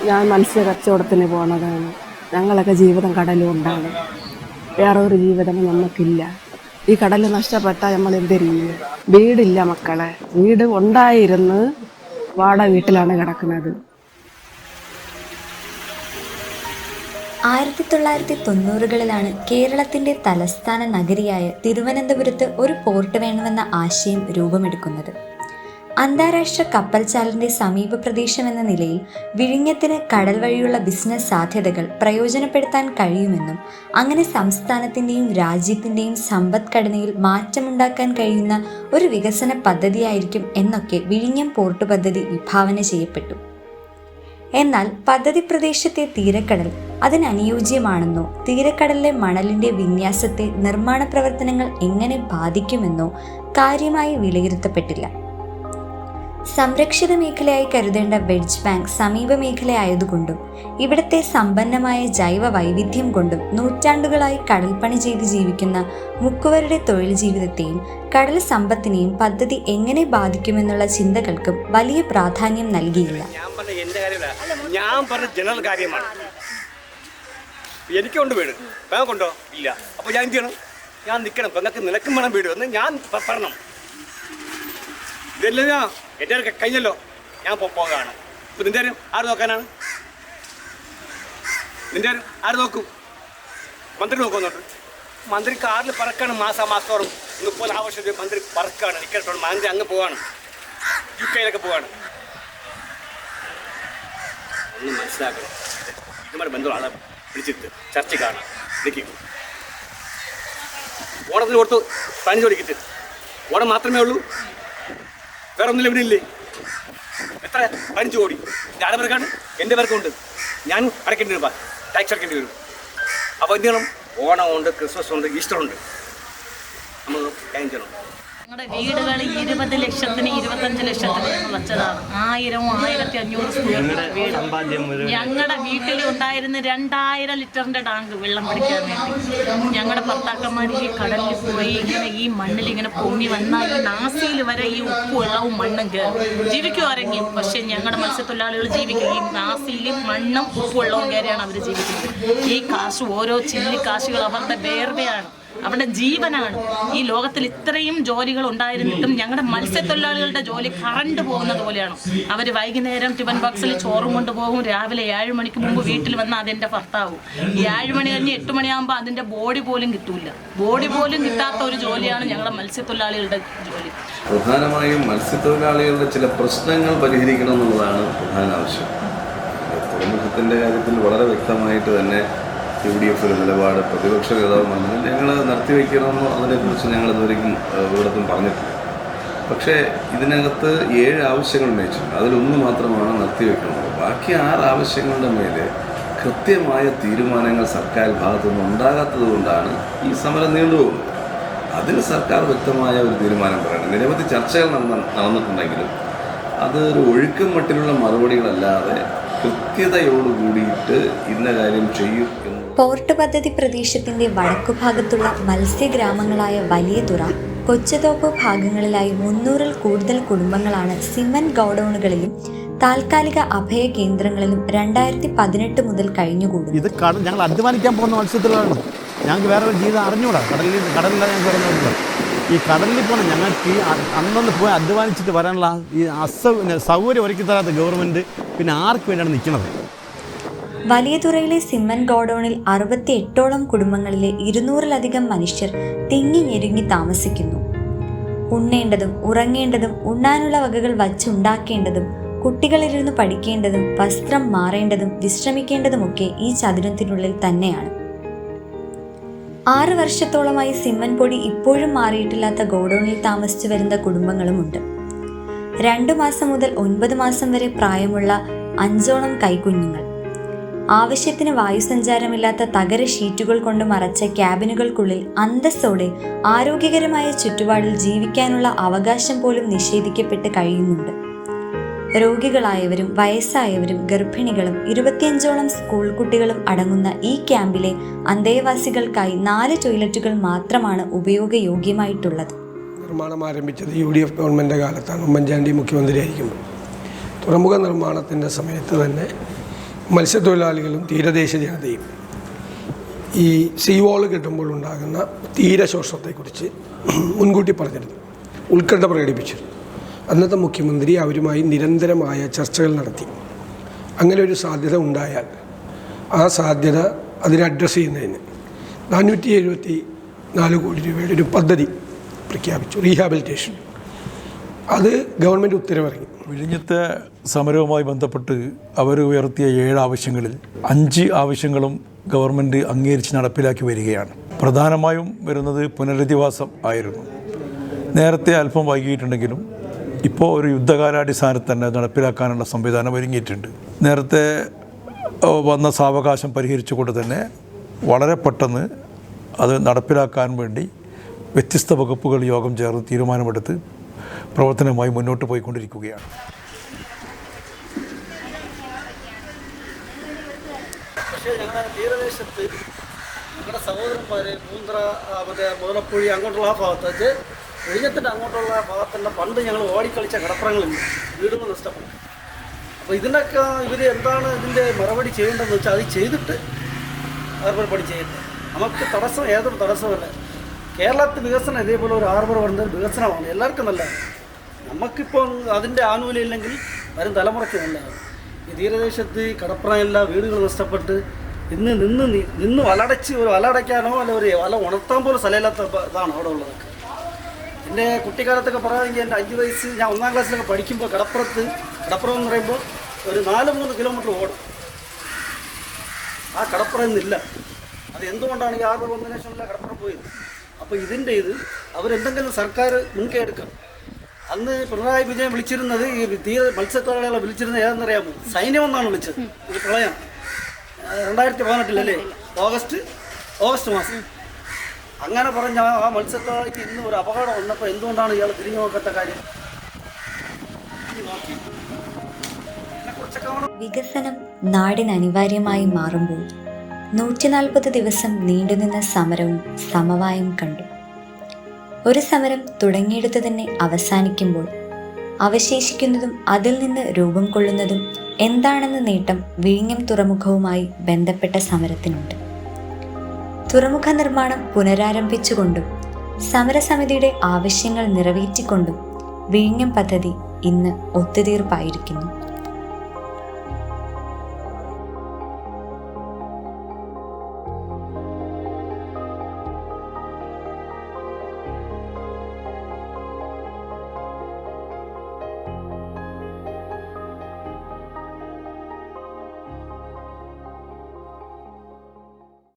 ഞാൻ മത്സ്യ കച്ചവടത്തിന് പോണതാണ്. ഞങ്ങളൊക്കെ ജീവിതം കടലുകൊണ്ടാണ്. വേറൊരു ജീവിതം നമുക്കില്ല. ഈ കടൽ നഷ്ടപ്പെട്ടാൽ നമ്മൾ എന്തെരിയും? വീടില്ല മക്കളെ. വീട് ഉണ്ടായിരുന്നു, വാടക വീട്ടിലാണ് കിടക്കുന്നത്. 1990കളിലാണ് കേരളത്തിൻ്റെ തലസ്ഥാന നഗരിയായ തിരുവനന്തപുരത്ത് ഒരു പോർട്ട് വേണമെന്ന ആശയം രൂപമെടുക്കുന്നത്. അന്താരാഷ്ട്ര കപ്പൽച്ചാലിൻ്റെ സമീപ പ്രദേശമെന്ന നിലയിൽ വിഴിഞ്ഞത്തിന് കടൽ വഴിയുള്ള ബിസിനസ് സാധ്യതകൾ പ്രയോജനപ്പെടുത്താൻ കഴിയുമെന്നും അങ്ങനെ സംസ്ഥാനത്തിൻ്റെയും രാജ്യത്തിൻ്റെയും സമ്പദ്ഘടനയിൽ മാറ്റമുണ്ടാക്കാൻ കഴിയുന്ന ഒരു വികസന പദ്ധതിയായിരിക്കും എന്നൊക്കെ വിഴിഞ്ഞം പോർട്ട് പദ്ധതി വിഭാവന ചെയ്യപ്പെട്ടു. എന്നാൽ പദ്ധതി പ്രദേശത്തെ തീരക്കടൽ അതിനനുയോജ്യമാണെന്നോ തീരക്കടലിലെ മണലിൻ്റെ വിന്യാസത്തെ നിർമ്മാണ പ്രവർത്തനങ്ങൾ എങ്ങനെ ബാധിക്കുമെന്നോ കാര്യമായി വിലയിരുത്തപ്പെട്ടില്ല. സംരക്ഷിത മേഖലയായി കരുതേണ്ട വെഡ്ജ് ബാങ്ക് സമീപ മേഖലയായതുകൊണ്ടും ഇവിടുത്തെ സമ്പന്നമായ ജൈവ വൈവിധ്യം കൊണ്ടും നൂറ്റാണ്ടുകളായി കടൽപ്പണി ചെയ്ത് ജീവിക്കുന്ന മുക്കുവരുടെ തൊഴിൽ ജീവിതത്തെയും കടൽ സമ്പത്തിനെയും പദ്ധതി എങ്ങനെ ബാധിക്കുമെന്നുള്ള ചിന്തകൾക്കും വലിയ പ്രാധാന്യം നൽകിയില്ല. ഞാൻ പറഞ്ഞ ജനറൽ കാര്യമാണ്. എനിക്കുണ്ട് വീട്, പെങ്ങൾക്കുണ്ടോ? ഇല്ല. അപ്പോൾ ഞാൻ എന്ത് ചെയ്യണം? ഞാൻ നിൽക്കണം. പെങ്ങൾക്ക് നിനക്കും വേണം വീട് എന്ന് ഞാൻ പറയണം. ഇതെല്ലാം ഞാൻ എൻ്റെ കഴിഞ്ഞല്ലോ, ഞാൻ പോകാണ്. ഇപ്പം നിൻ്റെ ആര് നോക്കാനാണ്? നിൻ്റെ ആര് നോക്കും? മന്ത്രി നോക്കുന്നുണ്ട്. മന്ത്രി കാറിൽ പറക്കാണ് മാസത്തോറും 30 ആവശ്യം മന്ത്രി പറക്കാണ്. നിൽക്കട്ടോ, മന്ത്രി അങ്ങ് പോവാണ്, UK പോവാണ്. ഒന്ന് മനസ്സിലാക്കണം. ഇതുമായിട്ട് ബന്ധമുള്ള ആളെ വിളിച്ചിട്ട് ചർച്ച കാണാം. വിളിക്കും. ഓണത്തിന് കൊടുത്തു 15 കോടിക്കിട്ട്. ഓണം മാത്രമേ ഉള്ളൂ, വേറെ ഒന്നും ഇവനില്ലേ. എത്ര? 15 കോടി. ആരുടെ പേർക്കാണ്? എൻ്റെ പേർക്കുണ്ട്. ഞാൻ അടയ്ക്കേണ്ടി വരും, ടാക്സ് അടയ്ക്കേണ്ടി വരും. അപ്പോൾ എന്ത് ചെയ്യണം? ഓണമുണ്ട്, ക്രിസ്മസ് ഉണ്ട്, ഈസ്റ്റർ ഉണ്ട്. നമ്മൾ കാര്യം ചെയ്യണം. ഞങ്ങളുടെ വീടുകൾ 20 ലക്ഷത്തിന് 25 ലക്ഷത്തിന് വെച്ചതാണ്. 1000-1500 സ്ക്വയർ വീട്. ഞങ്ങളുടെ വീട്ടിൽ ഉണ്ടായിരുന്ന 2000 ലിറ്ററിന്റെ ടാങ്ക് വെള്ളം പിടിക്കാൻ വേണ്ടി ഞങ്ങളുടെ ഭർത്താക്കന്മാർ ഈ കടലിൽ പോയി ഇങ്ങനെ ഈ മണ്ണിൽ ഇങ്ങനെ പൊങ്ങി വന്നാൽ ഈ നാസിയിൽ വരെ ഈ ഉപ്പ് വെള്ളവും മണ്ണും കയറും. ജീവിക്കും ആരെങ്കിലും, പക്ഷെ ഞങ്ങളുടെ മത്സ്യത്തൊഴിലാളികൾ ജീവിക്കും. ഈ നാസിയിൽ മണ്ണും ഉപ്പ് വെള്ളവും കയറിയാണ് അവർ ജീവിക്കുന്നത്. ഈ കാശ്, ഓരോ ചില്ലി കാശുകൾ അവരുടെ വേർവയാണ്, അവരുടെ ജീവനാണ്. ഈ ലോകത്തിൽ ഇത്രയും ജോലികൾ ഉണ്ടായിരുന്നിട്ടും ഞങ്ങളുടെ മത്സ്യത്തൊഴിലാളികളുടെ ജോലി കറണ്ട് പോകുന്നത് പോലെയാണ്. അവർ വൈകുന്നേരം ടിഫൻ ബോക്സിൽ ചോറും കൊണ്ടുപോകും. രാവിലെ 7 മണിക്ക് മുമ്പ് വീട്ടിൽ വന്നാൽ അതെൻ്റെ ഭർത്താവും. 7 മണി കഴിഞ്ഞ് 8 മണിയാകുമ്പോൾ അതിൻ്റെ ബോഡി പോലും കിട്ടൂല. ബോഡി പോലും കിട്ടാത്ത ഒരു ജോലിയാണ് ഞങ്ങളുടെ മത്സ്യത്തൊഴിലാളികളുടെ ജോലി. പ്രധാനമായും മത്സ്യത്തൊഴിലാളികളുടെ ചില പ്രശ്നങ്ങൾ പരിഹരിക്കണം എന്നുള്ളതാണ് പ്രധാന ആവശ്യം. തുറമുഖത്തിൻ്റെ കാര്യത്തിൽ വളരെ വ്യക്തമായിട്ട് തന്നെ UDF നിലപാട് പ്രതിപക്ഷ നേതാവ് വന്നത് ഞങ്ങൾ നിർത്തിവെക്കണമെന്നോ അതിനെക്കുറിച്ച് ഞങ്ങൾ ഇതുവരെയും ഇവിടത്തും പറഞ്ഞിട്ടില്ല. പക്ഷേ ഇതിനകത്ത് 7 ആവശ്യങ്ങൾ ഉന്നയിച്ചിട്ടുണ്ട്. അതിലൊന്ന് മാത്രമാണ് നിർത്തിവെക്കുന്നത്. ബാക്കി 6 ആവശ്യങ്ങളുടെ മേലെ കൃത്യമായ തീരുമാനങ്ങൾ സർക്കാർ ഭാഗത്തുനിന്ന് ഉണ്ടാകാത്തത് കൊണ്ടാണ് ഈ സമരം നീണ്ടുപോകുന്നത്. അതിന് സർക്കാർ വ്യക്തമായ ഒരു തീരുമാനം പറയണം. നിരവധി ചർച്ചകൾ നടന്നിട്ടുണ്ടെങ്കിലും അത് ഒരു ഒഴുക്കും മട്ടിലുള്ള മറുപടികളല്ലാതെ കൃത്യതയോടുകൂടിയിട്ട് ഇന്ന കാര്യം ചെയ്യും എന്ന്. പോർട്ട് പദ്ധതി പ്രദേശത്തിന്റെ വടക്കുഭാഗത്തുള്ള മത്സ്യഗ്രാമങ്ങളായ വലിയതുറ, കൊച്ചുതോപ്പ് ഭാഗങ്ങളിലായി 300-ൽ കൂടുതൽ കുടുംബങ്ങളാണ് സിമന്റ് ഗോഡൌണുകളിലും താൽക്കാലിക അഭയ കേന്ദ്രങ്ങളിലും 2018 മുതൽ കഴിഞ്ഞുകൂടും. ഇത് ഞങ്ങൾ അധ്വാനിക്കാൻ പോകുന്ന മത്സ്യത്തൊഴിലാളികളാണ്. ഞങ്ങൾക്ക് വേറെ ഒരു ജീവിതം അറിഞ്ഞുകൂടാ. കടലില്ല ഞങ്ങൾക്ക് അറിഞ്ഞുകൂടാ. ഈ കടലിൽ പോകണം. ഞങ്ങൾക്ക് ഈ അന്നൊന്ന് പോയി അധ്വാനിച്ചിട്ട് വരാനുള്ള ഈ സൗകര്യം ഒരുക്കി തരാത്ത ഗവൺമെൻറ് പിന്നെ ആർക്ക് വേണ്ടിയാണ് നിൽക്കുന്നത്? വലിയതുറയിലെ സിമന്റ് ഗോഡൌണിൽ 68ഓളം കുടുംബങ്ങളിലെ 200-ലധികം മനുഷ്യർ തിങ്ങി ഞെരുങ്ങി താമസിക്കുന്നു. ഉണ്ണേണ്ടതും ഉറങ്ങേണ്ടതും ഉണ്ണാനുള്ള വകകൾ വച്ചുണ്ടാക്കേണ്ടതും കുട്ടികളിരുന്ന് പഠിക്കേണ്ടതും വസ്ത്രം മാറേണ്ടതും വിശ്രമിക്കേണ്ടതുമൊക്കെ ഈ ചതുരത്തിനുള്ളിൽ തന്നെയാണ്. 6 വർഷത്തോളമായി സിമന്റ് പൊടി ഇപ്പോഴും മാറിയിട്ടില്ലാത്ത ഗോഡൌണിൽ താമസിച്ചു വരുന്ന കുടുംബങ്ങളുമുണ്ട്. 2 മാസം മുതൽ 9 മാസം വരെ പ്രായമുള്ള 5ഓളം കൈക്കുഞ്ഞുങ്ങൾ, ആവശ്യത്തിന് വായുസഞ്ചാരമില്ലാത്ത തകര ഷീറ്റുകൾ കൊണ്ട് മറച്ച ക്യാബിനുകൾക്കുള്ളിൽ അന്തസ്സോടെ ആരോഗ്യകരമായ ചുറ്റുപാടിൽ ജീവിക്കാനുള്ള അവകാശം പോലും നിഷേധിക്കപ്പെട്ട് കഴിയുന്നുണ്ട്. രോഗികളായവരും വയസ്സായവരും ഗർഭിണികളും 25ഓളം സ്കൂൾ കുട്ടികളും അടങ്ങുന്ന ഈ ക്യാമ്പിലെ അന്തേവാസികൾക്കായി 4 ടോയ്ലറ്റുകൾ മാത്രമാണ് ഉപയോഗയോഗ്യമായിട്ടുള്ളത്. നിർമ്മാണം ആരംഭിച്ചത് UDF ഗവൺമെൻറ് കാലത്താണ്, ഉമ്മൻചാണ്ടി മുഖ്യമന്ത്രിയായിരിക്കുമ്പോൾ. തുറമുഖ നിർമ്മാണത്തിൻ്റെ സമയത്ത് തന്നെ മത്സ്യത്തൊഴിലാളികളും തീരദേശ ജനതയും ഈ സീ വാള് കെട്ടുമ്പോൾ ഉണ്ടാകുന്ന തീരശോഷത്തെക്കുറിച്ച് മുൻകൂട്ടി പറഞ്ഞിരുന്നു, ഉത്കണ്ഠ പ്രകടിപ്പിച്ചിരുന്നു. അന്നത്തെ മുഖ്യമന്ത്രി അവരുമായി നിരന്തരമായ ചർച്ചകൾ നടത്തി. അങ്ങനെ ഒരു സാധ്യത ഉണ്ടായാൽ ആ സാധ്യത അതിനെ അഡ്രസ്സ് ചെയ്യുന്നതിന് 474 കോടി രൂപയുടെ ഒരു പദ്ധതി പ്രഖ്യാപിച്ചു, റീഹാബിലിറ്റേഷൻ. അത് ഗവൺമെൻറ് ഉത്തരവിറങ്ങി. വിഴിഞ്ഞത്തെ സമരവുമായി ബന്ധപ്പെട്ട് അവർ ഉയർത്തിയ 7 ആവശ്യങ്ങളിൽ 5 ആവശ്യങ്ങളും ഗവൺമെൻറ് അംഗീകരിച്ച് നടപ്പിലാക്കി വരികയാണ്. പ്രധാനമായും വരുന്നത് പുനരധിവാസം ആയിരുന്നു. നേരത്തെ അല്പം വൈകിയിട്ടുണ്ടെങ്കിലും ഇപ്പോൾ ഒരു യുദ്ധകാലാടിസ്ഥാനത്തിൽ തന്നെ നടപ്പിലാക്കാനുള്ള സംവിധാനം ഒരുങ്ങിയിട്ടുണ്ട്. നേരത്തെ വന്ന സാവകാശം പരിഹരിച്ചുകൊണ്ട് തന്നെ വളരെ പെട്ടെന്ന് അത് നടപ്പിലാക്കാൻ വേണ്ടി വ്യത്യസ്ത വകുപ്പുകൾ യോഗം ചേർന്ന് തീരുമാനമെടുത്ത് പ്രവർത്തനവുമായി മുന്നോട്ട് പോയിക്കൊണ്ടിരിക്കുകയാണ്. പക്ഷേ ഞങ്ങളുടെ തീരദേശത്ത് ഞങ്ങളുടെ സഹോദരന്മാർ പൂന്തറ മറ്റേ മുതലപ്പുഴി അങ്ങോട്ടുള്ള ആ ഭാഗത്തേക്ക് വിഴിഞ്ഞത്തിൻ്റെ അങ്ങോട്ടുള്ള ഭാഗത്തുള്ള പണ്ട് ഞങ്ങൾ ഓടിക്കളിച്ച കടപ്പുറങ്ങളുണ്ട്, വീടുകൾ നഷ്ടപ്പെട്ടു. അപ്പോൾ ഇതിനൊക്കെ ഇവർ എന്താണ് ഇതിൻ്റെ മറുപടി ചെയ്യേണ്ടതെന്ന് വെച്ചാൽ അത് ചെയ്തിട്ട് ഹാർബർ പണി ചെയ്യട്ടെ. നമുക്ക് തടസ്സം ഏതൊരു തടസ്സമല്ല. കേരളത്തിൽ വികസനം ഇതേപോലെ ഒരു ഹാർബർ വരുന്നത് വികസനമാണ്, എല്ലാവർക്കും നല്ലതാണ്. നമുക്കിപ്പോൾ അതിൻ്റെ ആനുകൂല്യം ഇല്ലെങ്കിൽ വരും തലമുറയ്ക്ക് നല്ലതാണ്. ഈ തീരദേശത്ത് കടപ്പുറമില്ല, വീടുകൾ നഷ്ടപ്പെട്ട് നിന്ന് വലടച്ച് ഒരു വലടയ്ക്കാനോ അല്ല ഒരു വല ഉണർത്താൻ പോലും സ്ഥലമില്ലാത്ത ഇതാണ് അവിടെ ഉള്ളതൊക്കെ. എൻ്റെ കുട്ടിക്കാലത്തൊക്കെ പറയുകയാണെങ്കിൽ എൻ്റെ 5 വയസ്സ് ഞാൻ 1ാം ക്ലാസ്സിലൊക്കെ പഠിക്കുമ്പോൾ കടപ്പുറം എന്ന് പറയുമ്പോൾ ഒരു 4-3 കിലോമീറ്റർ ഓടും. ആ കടപ്പുറം ഇന്നില്ല. അത് എന്തുകൊണ്ടാണ് ഈ ഹാർബർ വന്നതിന് ശേഷമല്ല കടപ്പുറം പോയത്. അപ്പോൾ ഇതിൻ്റെ അവരെന്തെങ്കിലും സർക്കാർ മുൻകൈ എടുക്കണം. അന്ന് പിണറായി വിജയൻ വിളിച്ചിരുന്നത് ഈ മത്സ്യത്തൊഴിലാളികളെ വിളിച്ചിരുന്നത് ഏതെന്നറിയാമോ? സൈന്യമെന്നാണ് വിളിച്ചത്. ഇത് പ്രളയം 2018 ഓഗസ്റ്റ് മാസം. അങ്ങനെ പറഞ്ഞ ആ മത്സ്യത്തൊഴിലാളിക്ക് ഇന്ന് ഒരു അപകടം വന്നപ്പോൾ എന്തുകൊണ്ടാണ് ഇയാൾ തിരിഞ്ഞു നോക്കാത്ത കാര്യം? വികസനം നാടിന് അനിവാര്യമായി മാറുമ്പോൾ 140 ദിവസം നീണ്ടുനിന്ന സമരവും സമവായം കണ്ടു. ഒരു സമരം തുടങ്ങിയെടുത്ത് തന്നെ അവസാനിക്കുമ്പോൾ അവശേഷിക്കുന്നതും അതിൽ നിന്ന് രൂപം കൊള്ളുന്നതും എന്താണെന്ന നേട്ടം വിഴിഞ്ഞം തുറമുഖവുമായി ബന്ധപ്പെട്ട സമരത്തിനുണ്ട്. തുറമുഖ നിർമ്മാണം പുനരാരംഭിച്ചുകൊണ്ടും സമരസമിതിയുടെ ആവശ്യങ്ങൾ നിറവേറ്റിക്കൊണ്ടും വിഴിഞ്ഞം പദ്ധതി ഇന്ന് ഒത്തുതീർപ്പായിരിക്കുന്നു.